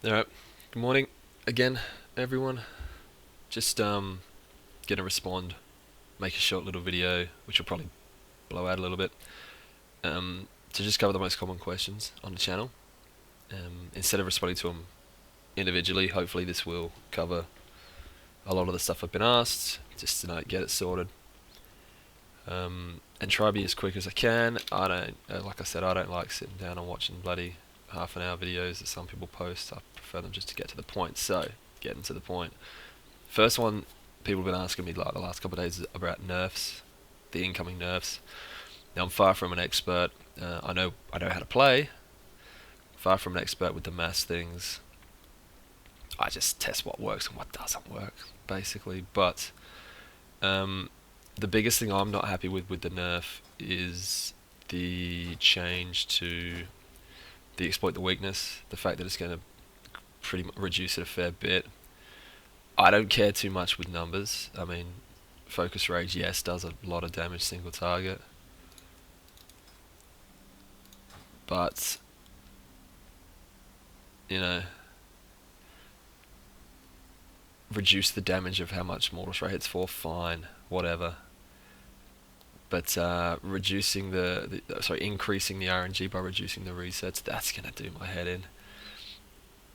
Alright, good morning again, everyone. Just gonna respond, make a short little video, which will probably blow out a little bit, to just cover the most common questions on the channel. Instead of responding to them individually, hopefully this will cover a lot of the stuff I've been asked, just to get it sorted. And try to be as quick as I can. I don't, like I said, I don't like sitting down and watching bloody half an hour videos that some people post. I prefer them just to get to the point. So, getting to the point. First one, people have been asking me like the last couple of days is about nerfs, the incoming nerfs. Now I'm far from an expert. I know how to play. Far from an expert with the mass things. I just test what works and what doesn't work, basically. But the biggest thing I'm not happy with the nerf is the change to the exploit the weakness. The fact that it's going to pretty much reduce it a fair bit. I don't care too much with numbers. I mean, focus rage, yes, does a lot of damage single target, but you know, reduce the damage of how much mortal strike hits for, fine, whatever. But reducing increasing the RNG by reducing the resets, that's gonna do my head in.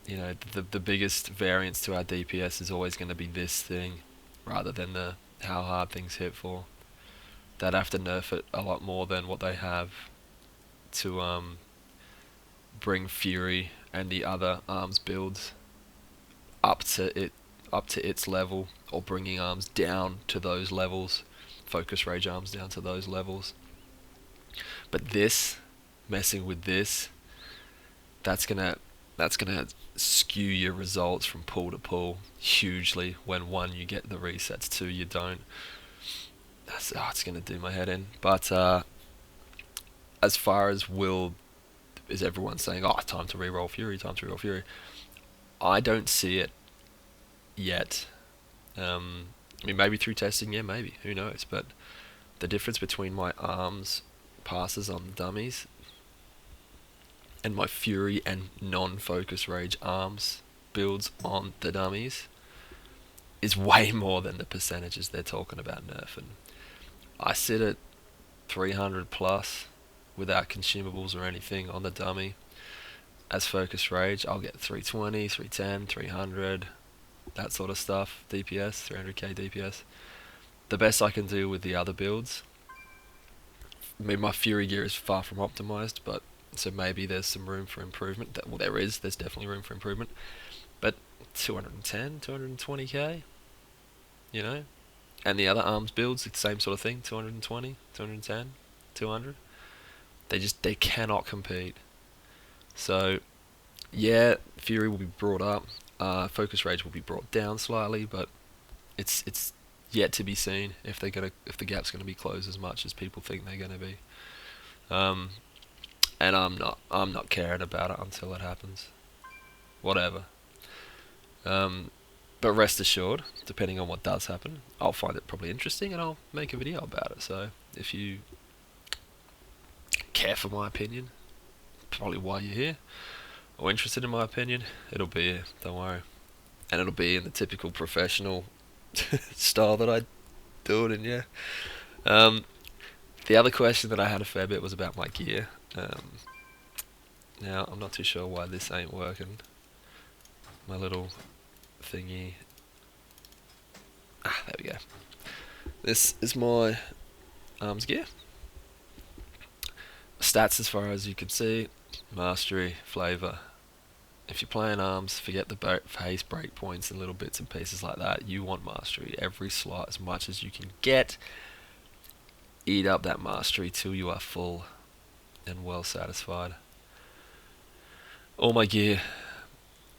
You know, the biggest variance to our DPS is always going to be this thing, rather than the how hard things hit for. They'd have to nerf it a lot more than what they have to bring Fury and the other arms builds up to its level, or bringing arms down to those levels, focus rage arms down to those levels. But this, messing with this, that's gonna skew your results from pool to pool hugely. When one, you get the resets, two, you don't. It's gonna do my head in. But as far as is everyone saying, oh, time to reroll Fury, time to reroll Fury? I don't see it yet. I mean, maybe through testing, yeah, maybe, who knows? But the difference between my arms passes on the dummies and my Fury and non-focus rage arms builds on the dummies is way more than the percentages they're talking about nerfing. I sit at 300 plus without consumables or anything on the dummy. As focus rage, I'll get 320, 310, 300, that sort of stuff. DPS, 300k DPS. The best I can do with the other builds. I mean, my Fury gear is far from optimized, but so maybe there's some room for improvement. Well, there's definitely room for improvement. But 210, 220k, you know? And the other arms builds, it's the same sort of thing, 220, 210, 200. They cannot compete. So, yeah, Fury will be brought up. Focus Rage will be brought down slightly, but it's yet to be seen if the gap's gonna be closed as much as people think they're gonna be. And I'm not caring about it until it happens. Whatever. But rest assured, depending on what does happen, I'll find it probably interesting and I'll make a video about it. So if you care for my opinion, probably why you're here, or interested in my opinion, it'll be here, don't worry. And it'll be in the typical professional style that I do it in, yeah. The other question that I had a fair bit was about my gear. Now, I'm not too sure why this ain't working. My little thingy. There we go. This is my arms gear. Stats as far as you can see. Mastery, flavor. If you're playing arms, forget the face break points and little bits and pieces like that. You want mastery. Every slot as much as you can get. Eat up that mastery till you are full and well satisfied. All my gear,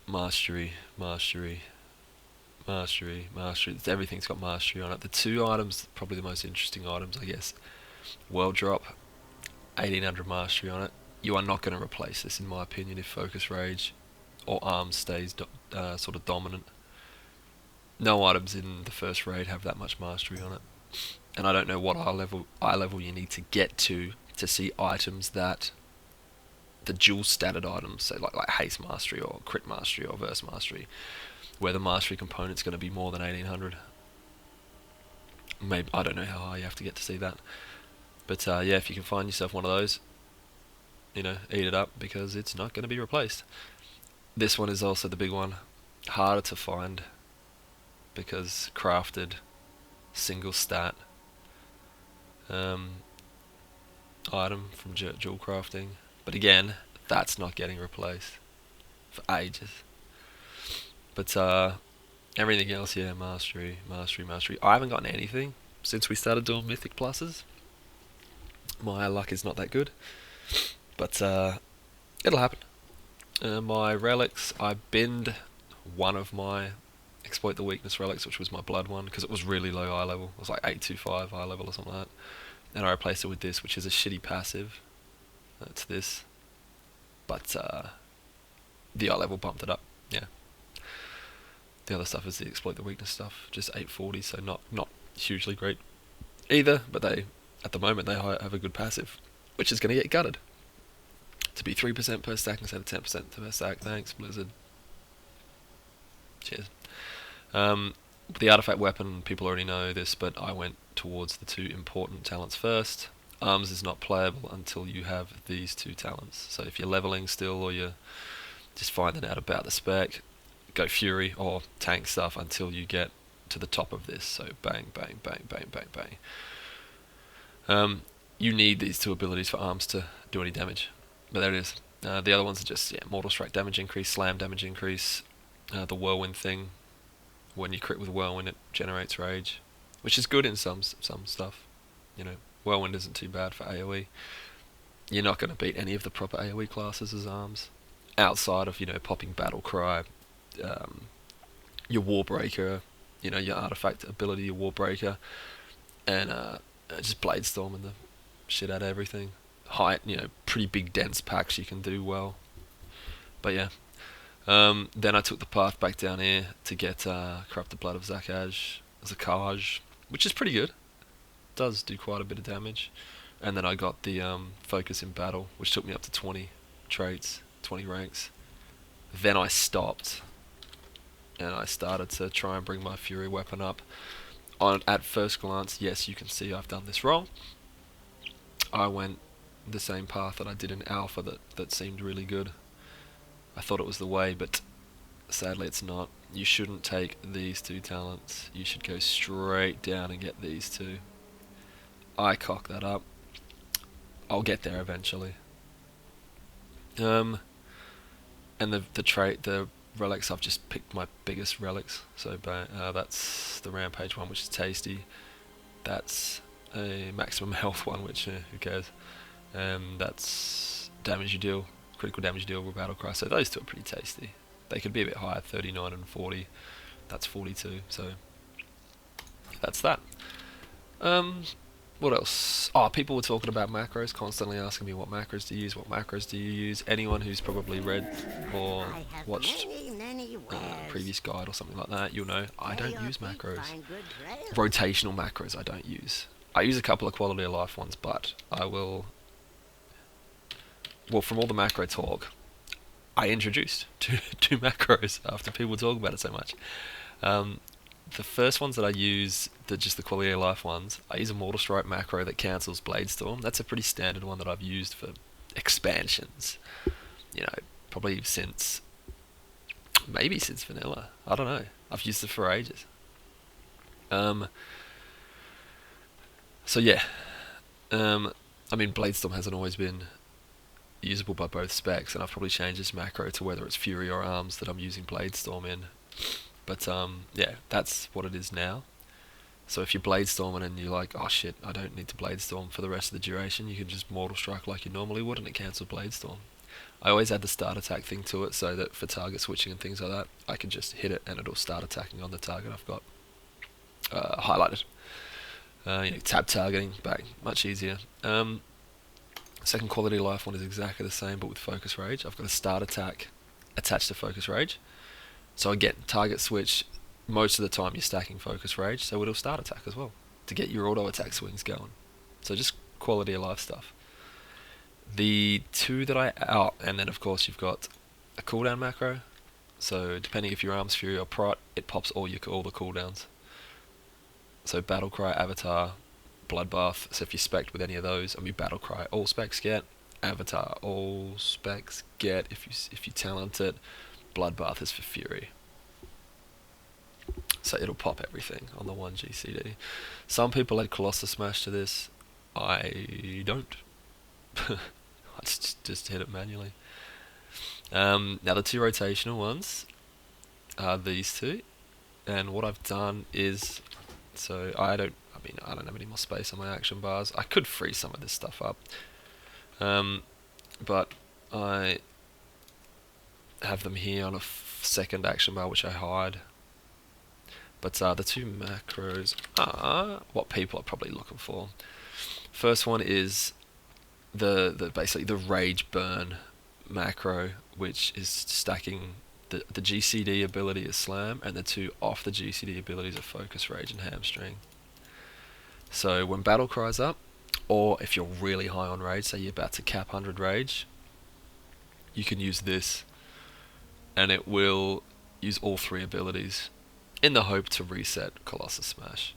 mastery, mastery, mastery, mastery. Everything's got mastery on it. The two items, probably the most interesting items, I guess. World drop, 1800 mastery on it. You are not going to replace this, in my opinion, if focus rage or arms stays sort of dominant. No items in the first raid have that much mastery on it, and I don't know what eye level you need to get to see items that the dual statted items, so like haste mastery or crit mastery or verse mastery, where the mastery component's going to be more than 1800. Maybe, I don't know how high you have to get to see that, but yeah, if you can find yourself one of those, you know, eat it up, because it's not going to be replaced. This one is also the big one, harder to find, because crafted single stat item from dual crafting, but again, that's not getting replaced for ages. But everything else, yeah, mastery. I haven't gotten anything since we started doing mythic pluses. My luck is not that good, but it'll happen. My relics, I binned one of my exploit the weakness relics, which was my blood one, because it was really low eye level. It was like 825 eye level or something like that. And I replaced it with this, which is a shitty passive. That's this. But the eye level bumped it up. Yeah. The other stuff is the exploit the weakness stuff, just 840, so not hugely great either. But they, at the moment, they have a good passive, which is going to get gutted to be 3% per stack instead of 10% per stack. Thanks, Blizzard. Cheers. The artifact weapon, people already know this, but I went towards the 2 important talents first. Arms is not playable until you have these 2 talents. So if you're leveling still, or you're just finding out about the spec, go Fury or tank stuff until you get to the top of this. So bang, bang, bang, bang, bang, bang. You need these 2 abilities for arms to do any damage. But there it is. The other ones are just, yeah, Mortal Strike damage increase, Slam damage increase, the Whirlwind thing. When you crit with Whirlwind, it generates rage, which is good in some stuff. You know, Whirlwind isn't too bad for AoE. You're not going to beat any of the proper AoE classes as arms, outside of, you know, popping Battle Cry, your Warbreaker, you know, your artifact ability, your Warbreaker, and just Blade Storm and the shit out of everything. Height, you know, pretty big dense packs you can do well. But yeah. Then I took the path back down here to get Corrupted Blood of Zakaj, which is pretty good. Does do quite a bit of damage. And then I got the Focus in Battle, which took me up to 20 traits, 20 ranks. Then I stopped, and I started to try and bring my Fury weapon up. At first glance, yes, you can see I've done this wrong. I went the same path that I did in Alpha that seemed really good. I thought it was the way, but sadly it's not. You shouldn't take these 2 talents. You should go straight down and get these 2. I cocked that up. I'll get there eventually. And the relics, I've just picked my biggest relics. So that's the Rampage one, which is tasty. That's a maximum health one, which who cares. That's damage you deal. Critical damage deal with Battle Cry, so those 2 are pretty tasty. They could be a bit higher, 39 and 40. That's 42, so that's that. What else? Oh, people were talking about macros, constantly asking me what macros do you use, Anyone who's probably read or watched a previous guide or something like that, you'll know I don't use macros. Rotational macros I don't use. I use a couple of quality of life ones, but I will... Well, from all the macro talk, I introduced two macros after people talk about it so much. The first ones that I use, just the quality of life ones, I use a Mortal Strike macro that cancels Blade Storm. That's a pretty standard one that I've used for expansions. You know, probably maybe since vanilla. I don't know. I've used it for ages. So yeah. I mean, Blade Storm hasn't always been usable by both specs, and I've probably changed this macro to whether it's Fury or Arms that I'm using Blade Storm in. But yeah, that's what it is now. So if you're Blade Storming and you're like, oh shit, I don't need to Blade Storm for the rest of the duration, you can just Mortal Strike like you normally would and it cancels Blade Storm. I always add the start attack thing to it so that for target switching and things like that, I can just hit it and it'll start attacking on the target I've got highlighted. Tab targeting, bang, much easier. Second quality of life one is exactly the same, but with Focus Rage. I've got a start attack attached to Focus Rage. So again, target switch, most of the time you're stacking Focus Rage, so it'll start attack as well, to get your auto attack swings going. So just quality of life stuff. The two that and then of course you've got a cooldown macro. So depending if your arm's Fury or Prot, it pops all the cooldowns. So Battle Cry, Avatar, Bloodbath. So if you spec with any of those, I mean Battle Cry, all specs get. Avatar, all specs get. If you talent it, Bloodbath is for Fury. So it'll pop everything on the one GCD. Some people add Colossus Smash to this. I don't. I just hit it manually. Now the two rotational ones are these two, and what I've done is, so I don't have any more space on my action bars. I could free some of this stuff up, but I have them here on a second action bar which I hide. But the two macros are what people are probably looking for. First one is the basically the Rage Burn macro, which is stacking the GCD ability is Slam, and the two off the GCD abilities are Focus, Rage, and Hamstring. So when Battle Cry's up, or if you're really high on Rage, say you're about to cap 100 Rage, you can use this, and it will use all three abilities in the hope to reset Colossus Smash.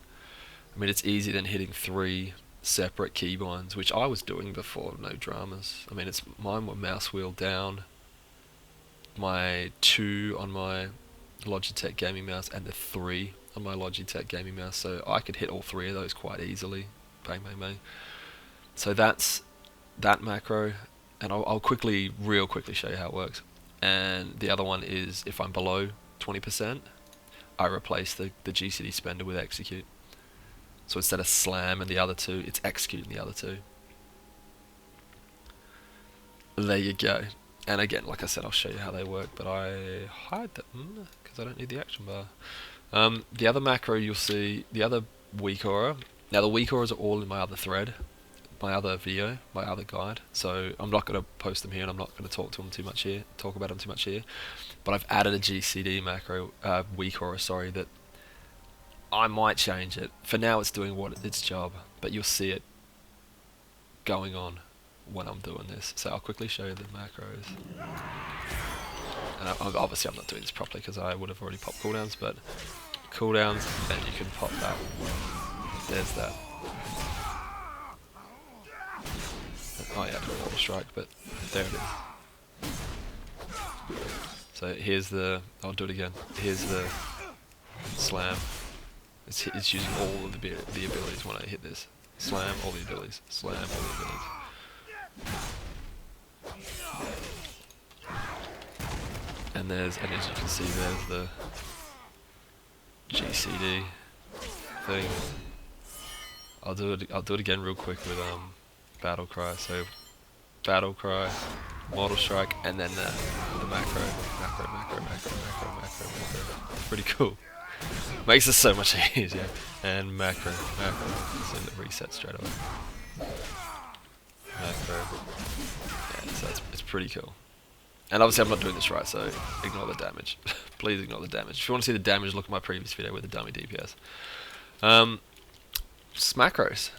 I mean, it's easier than hitting 3 separate keybinds, which I was doing before, no dramas. I mean, mine were mouse wheel down, my 2 on my Logitech gaming mouse, and the 3 on my Logitech gaming mouse, so I could hit all 3 of those quite easily. Bang, bang, bang. So that's that macro, and I'll real quickly show you how it works. And the other one is if I'm below 20%, I replace the GCD spender with Execute. So instead of Slam and the other two, it's Execute in the other two. There you go. And again, like I said, I'll show you how they work, but I hide them because I don't need the action bar. The other macro you'll see, the other weak aura. Now the weak auras are all in my other thread, my other video, my other guide. So I'm not going to post them here, and I'm not going to talk about them too much here. But I've added a GCD macro, weak aura, sorry, that I might change it. For now it's doing its job, but you'll see it going on when I'm doing this. So I'll quickly show you the macros. And obviously I'm not doing this properly because I would have already popped cooldowns, but cooldowns, and you can pop that. There's that. Oh yeah, Water Strike, but there it is. So here's I'll do it again. Here's the Slam. It's using all of the abilities when I hit this. Slam, all the abilities. Slam, all the abilities. And as you can see, there's the GCD thing. I'll do it again real quick with Battle Cry. So Battle Cry, Mortal Strike, and then the macro. It's pretty cool. Makes it so much easier. And macro. So it resets straight away. Macro. Yeah, so it's pretty cool. And obviously I'm not doing this right, so ignore the damage. Please ignore the damage. If you want to see the damage, look at my previous video with the dummy DPS. Just macros.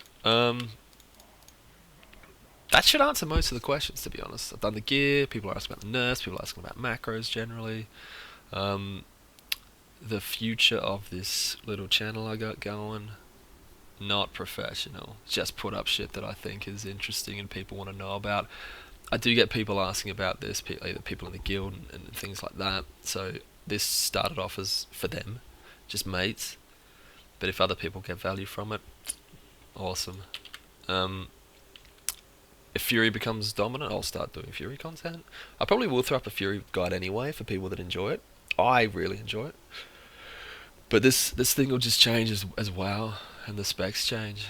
That should answer most of the questions, to be honest. I've done the gear, people are asking about the nerfs, people are asking about macros generally. The future of this little channel I got going, not professional. Just put up shit that I think is interesting and people want to know about. I do get people asking about this, either people in the guild and things like that. So this started off as for them, just mates. But if other people get value from it, awesome. If Fury becomes dominant, I'll start doing Fury content. I probably will throw up a Fury guide anyway for people that enjoy it. I really enjoy it. But this thing will just change as WoW and the specs change.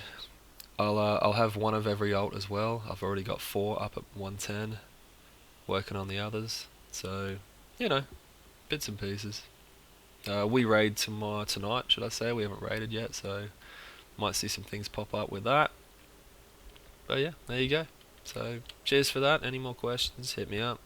I'll have one of every ult as well. I've already got 4 up at 110, working on the others. So, bits and pieces. We raid tonight, should I say? We haven't raided yet, so might see some things pop up with that. But yeah, there you go. So, cheers for that. Any more questions, hit me up.